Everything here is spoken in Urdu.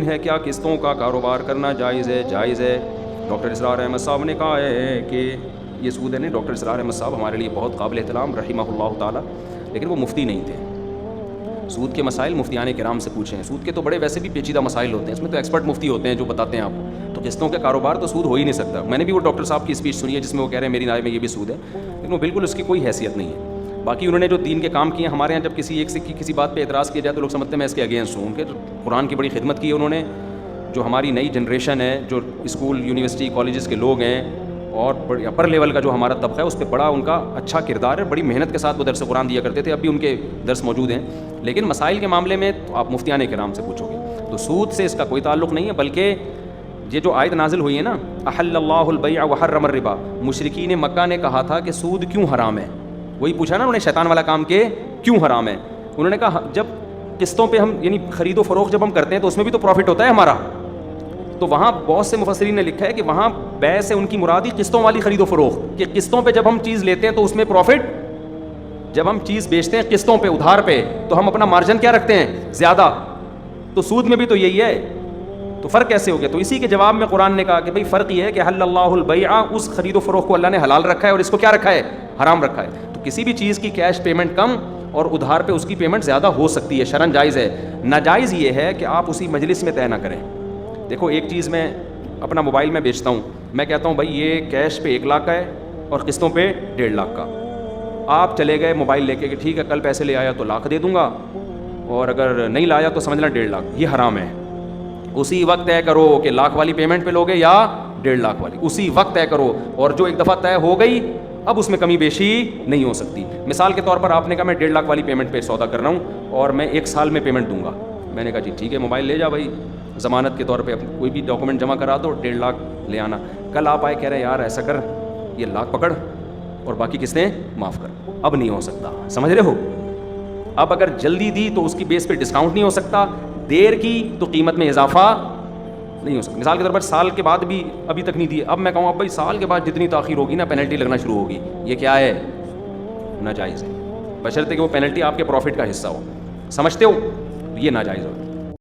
ہے کیا قسطوں کا کاروبار کرنا جائز ہے؟ جائز ہے۔ ڈاکٹر اسرار احمد صاحب نے کہا ہے کہ یہ سود ہے نہیں۔ ڈاکٹر اسرار احمد صاحب ہمارے لیے بہت قابل احترام رحمہ اللہ تعالیٰ، لیکن وہ مفتی نہیں تھے۔ سود کے مسائل مفتیان کرام سے پوچھیں۔ سود کے تو بڑے ویسے بھی پیچیدہ مسائل ہوتے ہیں، اس میں تو ایکسپرٹ مفتی ہوتے ہیں جو بتاتے ہیں آپ کو۔ تو قسطوں کے کاروبار تو سود ہو ہی نہیں سکتا۔ میں نے بھی وہ ڈاکٹر صاحب کی اسپیچ سنی ہے جس میں وہ کہہ رہے ہیں میری رائے میں یہ بھی سود ہے، لیکن وہ بالکل اس کی کوئی حیثیت نہیں ہے۔ باقی انہوں نے جو دین کے کام کیے ہیں، ہمارے یہاں جب کسی ایک سے کسی بات پہ اعتراض کیا جائے تو لوگ سمجھتے ہیں میں اس کے اگینسٹ ہوں۔ ان کے قرآن کی بڑی خدمت کی ہے انہوں نے۔ جو ہماری نئی جنریشن ہے، جو اسکول یونیورسٹی کالجز کے لوگ ہیں، اور اپر لیول کا جو ہمارا طبقہ ہے، اس پہ بڑا ان کا اچھا کردار ہے۔ بڑی محنت کے ساتھ وہ درس قرآن دیا کرتے تھے، اب بھی ان کے درس موجود ہیں، لیکن مسائل کے معاملے میں تو آپ مفتیان کرام سے پوچھو گے۔ تو سود سے اس کا کوئی تعلق نہیں ہے، بلکہ یہ جو آیت نازل ہوئی ہے نا، احل اللہ البیع وحرم الربا، مشرکین مکہ نے کہا تھا کہ سود کیوں حرام ہے؟ وہی پوچھا نا انہوں نے، شیطان والا کام کہ کیوں حرام ہے؟ انہوں نے کہا جب قسطوں پہ ہم یعنی خرید و فروخت جب ہم کرتے ہیں تو اس میں بھی تو پروفٹ ہوتا ہے ہمارا۔ تو وہاں بہت سے مفسرین نے لکھا ہے کہ وہاں بیع سے ان کی مرادی قسطوں والی خرید و فروخت، کہ قسطوں پہ جب ہم چیز لیتے ہیں تو اس میں پروفٹ، جب ہم چیز بیچتے ہیں قسطوں پہ ادھار پہ تو ہم اپنا مارجن کیا رکھتے ہیں؟ زیادہ۔ تو سود میں بھی تو یہی ہے، تو فرق کیسے ہو گیا؟ تو اسی کے جواب میں قرآن نے کہا کہ بھئی فرق یہ ہے کہ حل اللہ البیع، اس خرید و فروخت کو اللہ نے حلال رکھا ہے اور اس کو کیا رکھا ہے؟ حرام رکھا ہے۔ تو کسی بھی چیز کی کیش پیمنٹ کم اور ادھار پہ اس کی پیمنٹ زیادہ ہو سکتی ہے، شرعاً جائز ہے۔ ناجائز یہ ہے کہ آپ اسی مجلس میں طے نہ کریں۔ دیکھو ایک چیز میں اپنا موبائل میں بیچتا ہوں، میں کہتا ہوں بھائی یہ کیش پہ 1 لاکھ کا ہے اور قسطوں پہ 1.5 لاکھ کا۔ آپ چلے گئے موبائل لے کے کہ ٹھیک ہے کل پیسے لے آیا تو 1 لاکھ دے دوں گا، اور اگر نہیں لایا تو سمجھنا 1.5 لاکھ۔ یہ حرام ہے۔ اسی وقت طے کرو کہ 1 لاکھ والی پیمنٹ پہ لوگے یا 1.5 لاکھ والی، اسی وقت طے کرو، اور جو ایک دفعہ طے ہو گئی اب اس میں کمی بیشی نہیں ہو سکتی۔ مثال کے طور پر آپ نے کہا میں 1.5 لاکھ والی پیمنٹ پہ سودا کر رہا ہوں اور میں 1 سال میں پیمنٹ دوں گا۔ میں نے کہا جی ٹھیک ہے موبائل لے جا بھائی، ضمانت کے طور پہ کوئی بھی ڈاکومنٹ جمع کرا دو، 1.5 لاکھ لے آنا۔ کل آپ آئے کہہ رہے ہیں یار ایسا کر یہ 1 لاکھ پکڑ اور باقی قسطیں معاف کر۔ اب نہیں ہو سکتا، سمجھ رہے ہو؟ اب اگر جلدی دی تو اس کی بیس پہ ڈسکاؤنٹ نہیں ہو سکتا، دیر کی تو قیمت میں اضافہ نہیں ہو سکتا۔ مثال کے طور پر سال کے بعد بھی ابھی تک نہیں دیے، اب میں کہوں اب بھائی سال کے بعد جتنی تاخیر ہوگی نا پینلٹی لگنا شروع ہوگی، یہ کیا ہے؟ ناجائز ہے، بشرطے کہ وہ پینلٹی آپ کے پروفٹ کا حصہ ہو۔ سمجھتے ہو؟ یہ ناجائز ہو۔